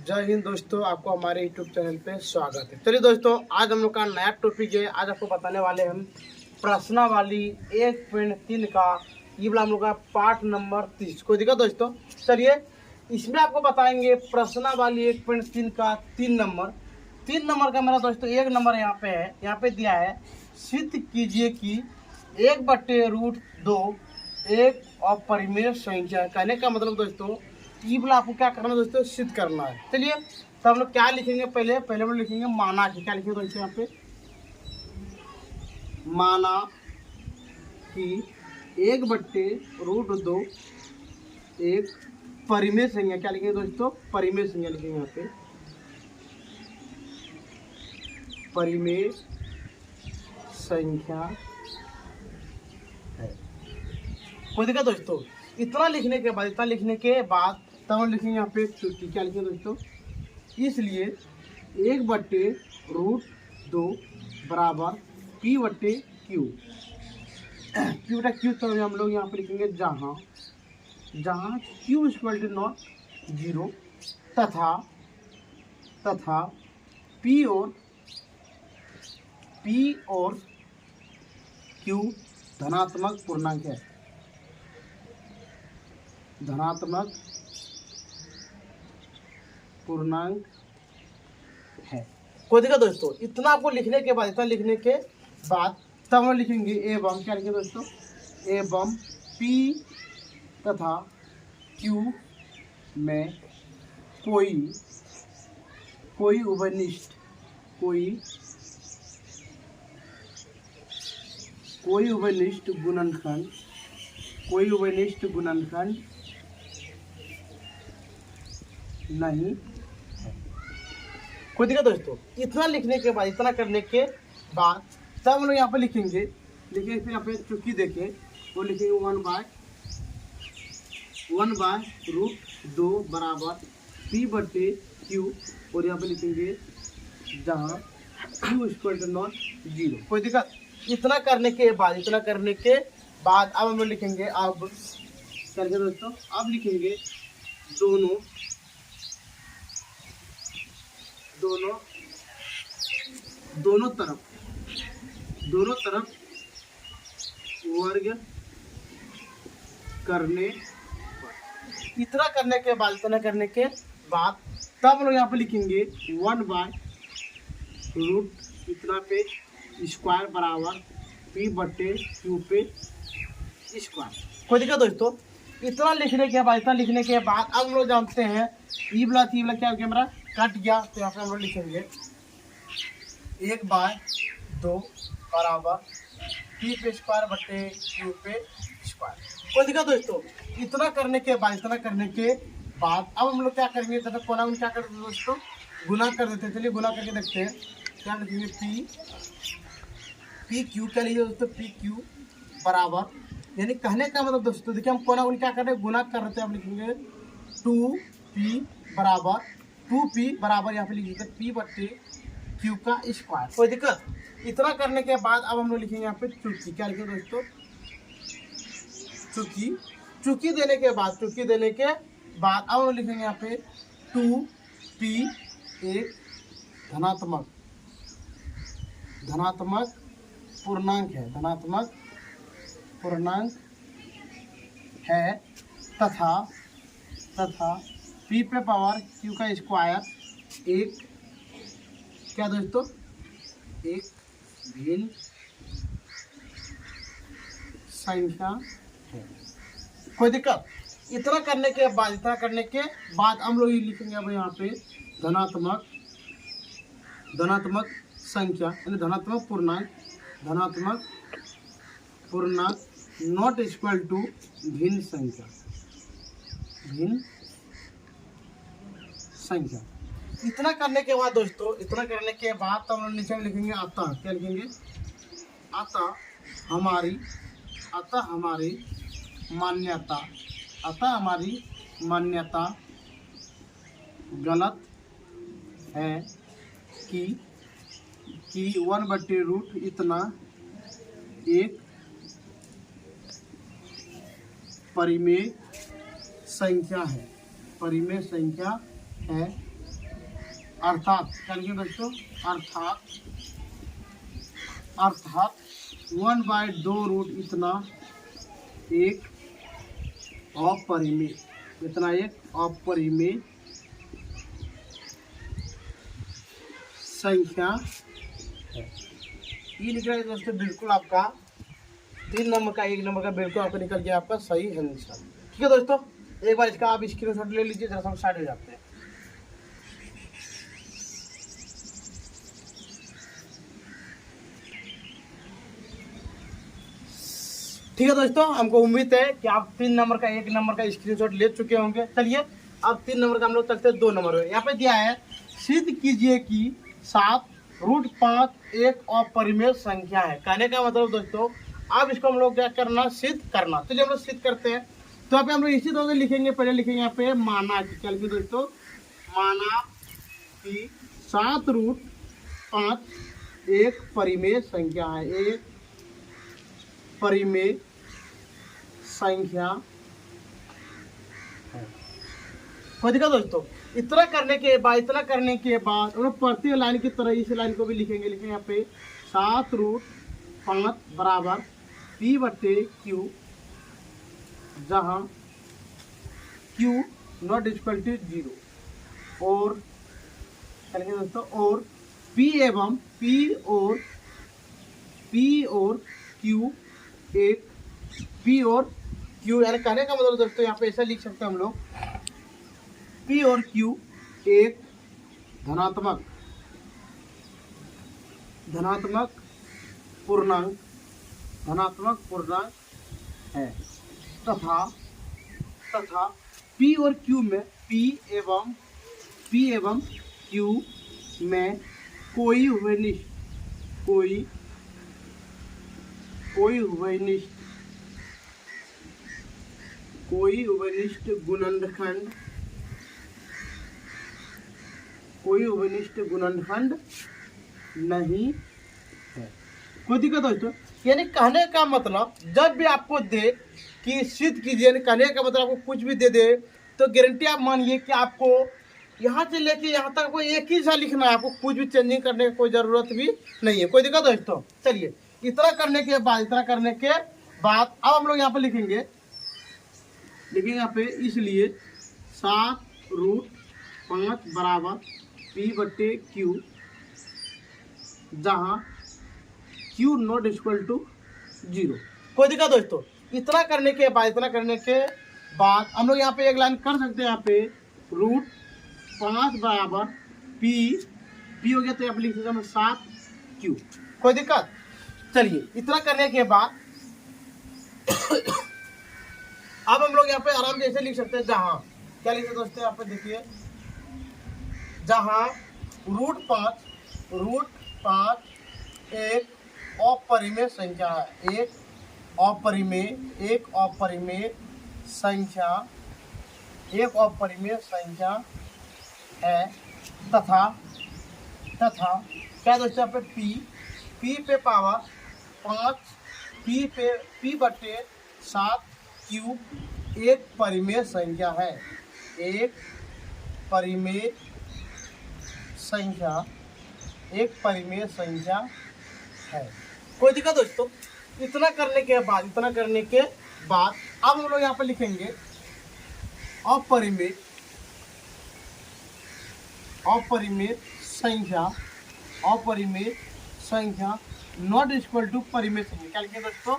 जय हिंद दोस्तों, आपको हमारे यूट्यूब चैनल पे स्वागत है। चलिए दोस्तों, आज हम लोग का नया टॉपिक है। आज आपको बताने वाले हम प्रश्नावली 1.3 का ये वाला हम लोग का पार्ट नंबर 30 को देखा दोस्तों। चलिए इसमें आपको बताएंगे प्रश्नावली 1.3 का 3 नंबर का मेरा दोस्तों 1 नंबर यहाँ पे है। यहाँ पे दिया है सिद्ध कीजिए कि 1/√2 एक अपरिमेय संख्या है। कहने का मतलब दोस्तों ई वाला आपको क्या करना है दोस्तों, सिद्ध करना है। चलिए तो हम लोग क्या लिखेंगे, पहले हम लोग लिखेंगे माना कि, क्या लिखेंगे दोस्तों यहाँ पे, माना कि 1/√2 एक परिमेय संख्या, क्या लिखेंगे दोस्तों, परिमेय संख्या लिखेंगे यहाँ पे, परिमेय संख्या है। कोई दिक्कत दोस्तों? इतना लिखने के बाद तब हम लिखेंगे यहाँ पे चुटकी, क्या लिखेंगे दोस्तों, इसलिए 1/√2 बराबर P/Q। P/Q तो हम लोग यहाँ पे लिखेंगे जहाँ Q = नॉट 0 तथा P और Q धनात्मक पूर्णांक है, धनात्मक पूर्णांक है। कोई दिक्कत दोस्तों? इतना आपको लिखने के बाद तब हम लिखेंगे एवं, क्या लिखेंगे दोस्तों, एवं P तथा Q में कोई उभयनिष्ठ गुणनखंड नहीं है। कोई दिक्कत दोस्तों? इतना लिखने के बाद, इतना करने के बाद तब हम लोग यहाँ पे लिखेंगे फिर यहाँ पे चुटकी देके वो लिखेंगे 1/√2 बराबर P/Q और यहाँ पे लिखेंगे जहाँ Q = नॉट 0। कोई दिक्कत? इतना करने के बाद अब हम लोग लिखेंगे, अब करके दोस्तों अब लिखेंगे दोनों तरफ वर्ग करने पर। इतना करने के बाद तब हम लोग यहाँ पे लिखेंगे 1/√2 इतना पे स्क्वायर बराबर P/Q पे स्क्वायर। कोई दिक्कत दोस्तों? इतना लिखने के बाद अब हम लोग जानते हैं ई वाला क्या हो गया, हमारा कट गया। तो यहाँ पे हम लोग लिखेंगे 1/2 बराबर P पे स्क्वायर/Q पे स्क्वायर। कोई दिक्कत दोस्तों? इतना करने के बाद अब हम लोग क्या करेंगे, तथा कोना में क्या करते हैं दोस्तों, गुना कर देते हैं। चलिए गुना करके देखते हैं, क्या लिखेंगे PQ, क्या लिखिए दोस्तों, PQ बराबर, यानी कहने का मतलब दोस्तों देखिए हम कोना क्या कर रहे हैं, गुना कर रहे थे। आप लिखेंगे 2P बराबर यहाँ पे लिखिए P/Q का स्क्वायर। कोई दिक्कत? इतना करने के बाद अब हम लोग लिखेंगे यहाँ पे चुटकी, क्या लिखेंगे दोस्तों, चुटकी देने के बाद अब हम लोग लिखेंगे यहाँ पे 2P एक धनात्मक पूर्णांक है तथा P पे पावर Q का स्क्वायर एक, क्या दोस्तों, एक भिन्न संख्या है। कोई दिक्कत? इतना करने के बाद हम लोग ये लिखेंगे अब यहाँ पे धनात्मक संख्या, यानी धनात्मक पूर्णांक नॉट इक्वल टू भिन्न संख्या। इतना करने के बाद दोस्तों, तो हम लोग नीचे में लिखेंगे अतः, क्या लिखेंगे, अतः हमारी मान्यता गलत है कि 1/√2 इतना एक परिमेय संख्या है अर्थात क्या लिखेंगे दोस्तों, अर्थात 1/2 रूट इतना एक अपरिमेय, इतना एक अपरिमेय संख्या है। ये लिख रहा है दोस्तों, बिल्कुल आपका 3 नंबर का 1 नंबर का बिल्कुल आपका निकल गया आपका सही आंसर। ठीक है दोस्तों, एक बार इसका आप स्क्रीनशॉट ले लीजिए, जरा हम स्टार्ट हो जाते हैं। ठीक है दोस्तों, हमको उम्मीद है कि आप 3 नंबर का 1 नंबर का स्क्रीनशॉट ले चुके होंगे। चलिए अब 3 नंबर का हम लोग चलते हैं 2 नंबर में। यहाँ पे दिया है सिद्ध कीजिए कि 7√5 एक अपरिमेय संख्या है। कहने का मतलब दोस्तों, अब इसको हम लोग क्या करना, सिद्ध करना। चलिए हम लोग सिद्ध करते हैं। तो यहाँ पे हम लोग इसी तरह से लिखेंगे, पहले लिखेंगे यहाँ पे माना कि, क्या लिखेंगे दोस्तों, माना कि 7√5 एक परिमेय संख्या है, एक परिमेय संख्या है। कोई दिक्कत दोस्तों? इतना करने के बाद हम लोग प्रत्येक लाइन की तरह इस लाइन को भी लिखेंगे यहाँ पे 7√5 बराबर P/Q, जहाँ Q नॉट इक्वल टू 0 और दोस्तों और P और Q एक P और Q, यानी कहने का मतलब दोस्तों यहाँ पे ऐसा लिख सकते हैं हम लोग, P और Q एक धनात्मक पूर्णांक है तथा P और Q में P एवं Q में कोई उभयनिष्ठ गुणनखंड नहीं है। कोई दिक्कत हो तो, यानी कहने का मतलब जब भी आपको दे कि सिद्ध कीजिए, कहने का मतलब आपको कुछ भी दे दे तो गारंटी आप मानिए कि आपको यहाँ से लेके यहाँ तक कोई एक ही सा लिखना है, आपको कुछ भी चेंजिंग करने की कोई ज़रूरत भी नहीं है। कोई दिक्कत दोस्तों? चलिए इतना करने के बाद अब हम लोग यहाँ पे लिखेंगे यहाँ पे, इसलिए 7√5 बराबर P/Q, जहाँ Q नॉट इक्वल टू 0। कोई दिक्कत दोस्तों? इतना करने के बाद हम लोग यहाँ पे एक लाइन कर सकते हैं, यहाँ पे √5 बराबर P हो गया तो यहाँ पे लिख सकते हैं 7Q। कोई दिक्कत? चलिए इतना करने के बाद अब हम लोग यहाँ पे आराम से ऐसे लिख सकते हैं, जहाँ क्या लिख सकते दोस्तों, यहाँ पे देखिए, जहाँ √5 एक अपरिमेय संख्या है, एक अपरिमेय संख्या है तथा क्या दोस्तों, यहाँ पे P पे पावर 5 P/7Q एक परिमेय संख्या है, एक परिमेय संख्या है। कोई दिक्कत दोस्तों? इतना करने के बाद अब हम लोग यहाँ पे लिखेंगे अपरिमेय संख्या नॉट इक्वल टू परिमेय संख्या। क्या लिखेंगे दोस्तों?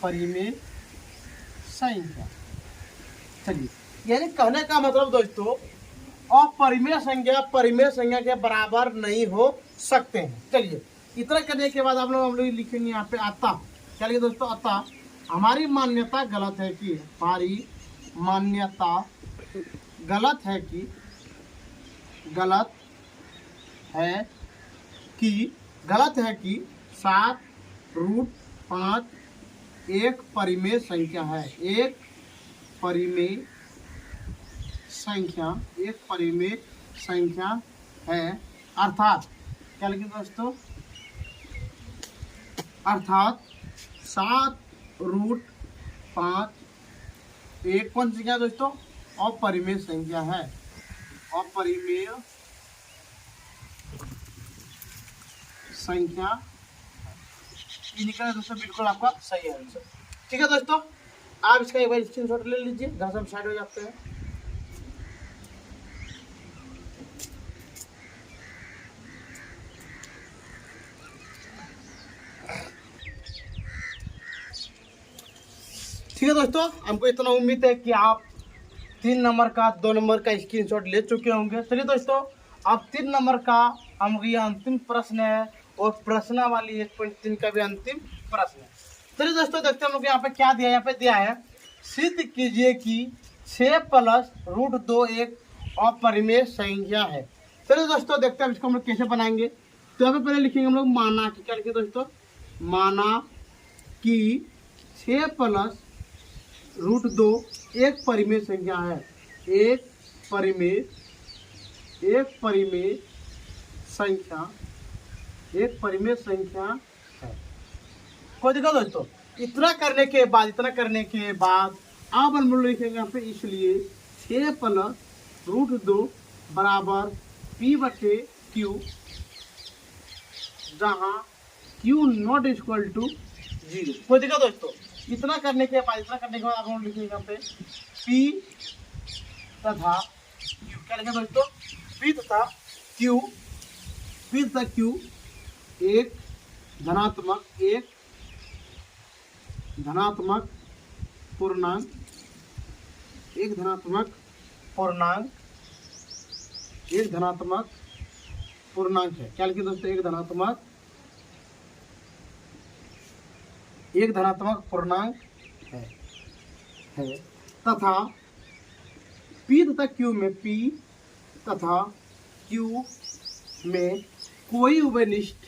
परिमेय संख्या। चलिए, यानी कहने का मतलब दोस्तों, अपरिमेय संख्या परिमेय संख्या के बराबर नहीं हो सकते हैं। चलिए इतना करने के बाद हम लोग लिखेंगे यहाँ पे अतः। क्या लिखे दोस्तों? अतः हमारी मान्यता गलत है कि 7√5 एक परिमेय संख्या है, एक परिमेय संख्या है। अर्थात क्या लिखे दोस्तों? अर्थात 7√5 एक कौन सी संख्या दोस्तों? अपरिमेय संख्या है। अपरिमेय संख्या। ये निकला दोस्तों, बिल्कुल आपका सही आंसर। ठीक है दोस्तों, आप इसका एक बार स्क्रीनशॉट ले लीजिए, घर से हम साइड हो जाते हैं। ठीक है दोस्तों, हमको इतना उम्मीद है कि आप 3 नंबर का 2 नंबर का स्क्रीनशॉट ले चुके होंगे। चलिए दोस्तों, अब 3 नंबर का हमको ये अंतिम प्रश्न है और प्रश्नावली 1.3 का भी अंतिम प्रश्न है। चलिए दोस्तों, देखते हैं हम लोग यहाँ पे क्या दिया है। यहाँ पे दिया है सिद्ध कीजिए कि 6 प्लस रूट 2 एक अपरिमेय संख्या है। चलिए दोस्तों, देखते हैं इसको हम लोग कैसे बनाएंगे। तो यहाँ पे पहले लिखेंगे हम लोग माना कि, क्या लिखेंगे दोस्तों, माना कि 6 प्लस रूट 2 एक परिमेय संख्या है। एक परिमेय संख्या, एक परिमेय संख्या है। कोई दिक्कत दोस्तों? इतना करने के बाद अब हम लोग लिखेंगे यहाँ पे, इसलिए 6 प्लस रूट 2 बराबर पी बटे क्यू, जहाँ क्यू नॉट इक्वल टू 0। कोई दिक्कत दोस्तों? इतना करने के बाद आप हम लिखेंगे यहाँ पे P तथा Q। क्या लिखेंगे दोस्तों? P तथा Q एक धनात्मक पूर्णांक है। क्या लिखेंगे दोस्तों? एक धनात्मक पूर्णांक है तथा P तथा Q में कोई उभयनिष्ठ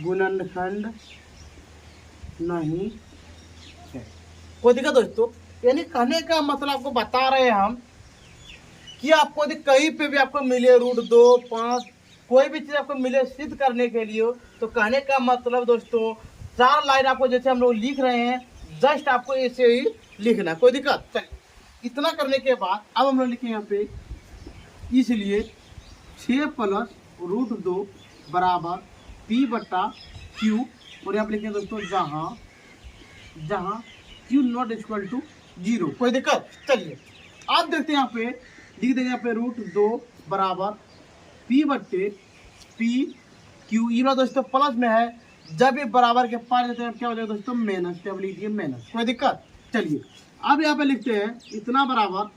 गुणनखंड नहीं है। कोई दिक्कत दोस्तों? यानी कहने का मतलब आपको बता रहे हैं हम कि आपको यदि कहीं पे भी आपको मिले रूट 2, 5, कोई भी चीज़ आपको मिले सिद्ध करने के लिए, तो कहने का मतलब दोस्तों 4 लाइन आपको जैसे हम लोग लिख रहे हैं, जस्ट आपको ऐसे ही लिखना। कोई दिक्कत? चलिए, इतना करने के बाद अब हम लोग लिखेंगे यहाँ पे, इसलिए 6 प्लस रूट 2 बराबर P बटा Q, और यहाँ पे लिखेंगे दोस्तों जहाँ Q नॉट इक्वल टू 0। कोई दिक्कत? चलिए, आप देखते हैं यहाँ पे लिख देंगे, यहाँ पे रूट 2 बराबर P बटे Q। ये दोस्तों प्लस में है, जब ये बराबर के पास जाते हैं क्या हो जाएगा दोस्तों? माइनस। क्या लिख दिए? माइनस। कोई दिक्कत? चलिए, अब यहाँ पे लिखते हैं इतना बराबर,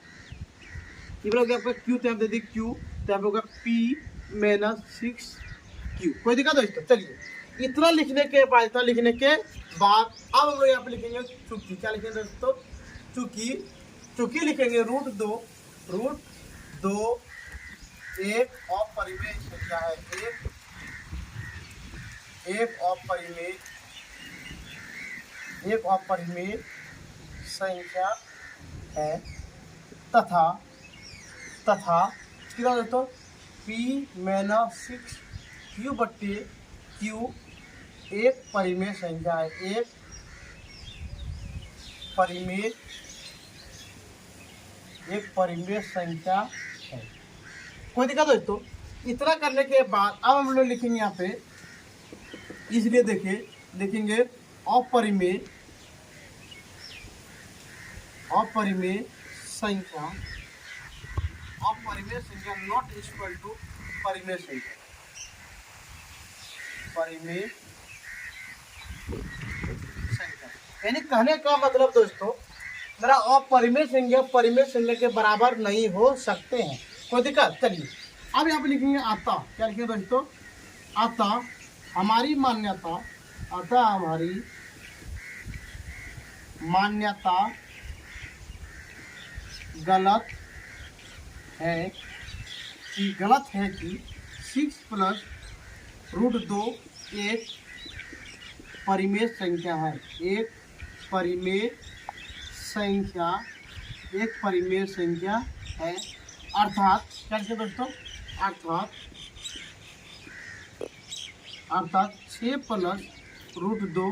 ये यहाँ पे Q, तो यहाँ दे दी Q, तो यहाँ पे होगा P माइनस 6Q। कोई दिक्कत दोस्तों? चलिए, इतना लिखने के बाद अब हम लोग यहाँ पे लिखेंगे चूंकि। क्या लिखेंगे दोस्तों? चूंकि लिखेंगे रूट 2 एक अपरिमेय संख्या है। एक अपरिमेय संख्या है तथा कितना दोस्तों? P माइनस 6Q बटे Q एक परिमेय संख्या है। एक परिमेय संख्या है। कोई दिक्कत दोस्तों? इतना करने के बाद अब हम लोग लिखेंगे यहाँ पे, इसलिए देखिए लिखेंगे अपरिमेय संख्या नॉट इक्वल टू परिमेय संख्या। यानी कहने का मतलब दोस्तों, मेरा अपरिमेय संख्या के बराबर नहीं हो सकते हैं। कोई दिक्कत? चलिए, अब यहाँ पे लिखेंगे अतः। क्या लिखेंगे दोस्तों? अतः हमारी मान्यता गलत है कि 6 प्लस रूट 2 एक परिमेय संख्या है। एक परिमेय संख्या है। अर्थात क्या लिखते दोस्तों? अर्थात 6 प्लस रूट 2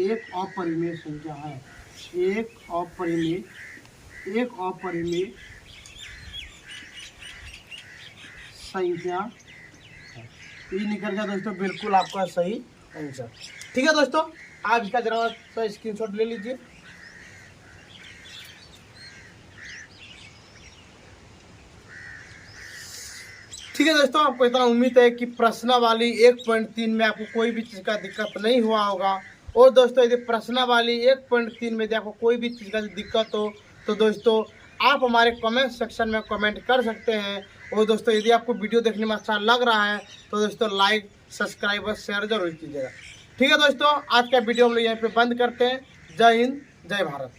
एक अपरिमेय संख्या है। एक अपरिमेय संख्या है। ये निकल गया दोस्तों बिल्कुल आपका सही आंसर। ठीक है दोस्तों, आप इसका जरा सा स्क्रीनशॉट ले लीजिए। ठीक है दोस्तों, आपको इतना उम्मीद है कि प्रश्नावली 1.3 में आपको कोई भी चीज़ का दिक्कत नहीं हुआ होगा। और दोस्तों यदि प्रश्नावली 1.3 में यदि आपको कोई भी चीज़ का दिक्कत हो तो दोस्तों आप हमारे कमेंट सेक्शन में कमेंट कर सकते हैं। और दोस्तों यदि आपको वीडियो देखने में अच्छा लग रहा है तो दोस्तों लाइक, सब्सक्राइब और शेयर जरूर कीजिएगा। ठीक है दोस्तों, आज का वीडियो हम लोग यहीं पे बंद करते हैं। जय हिंद, जय भारत।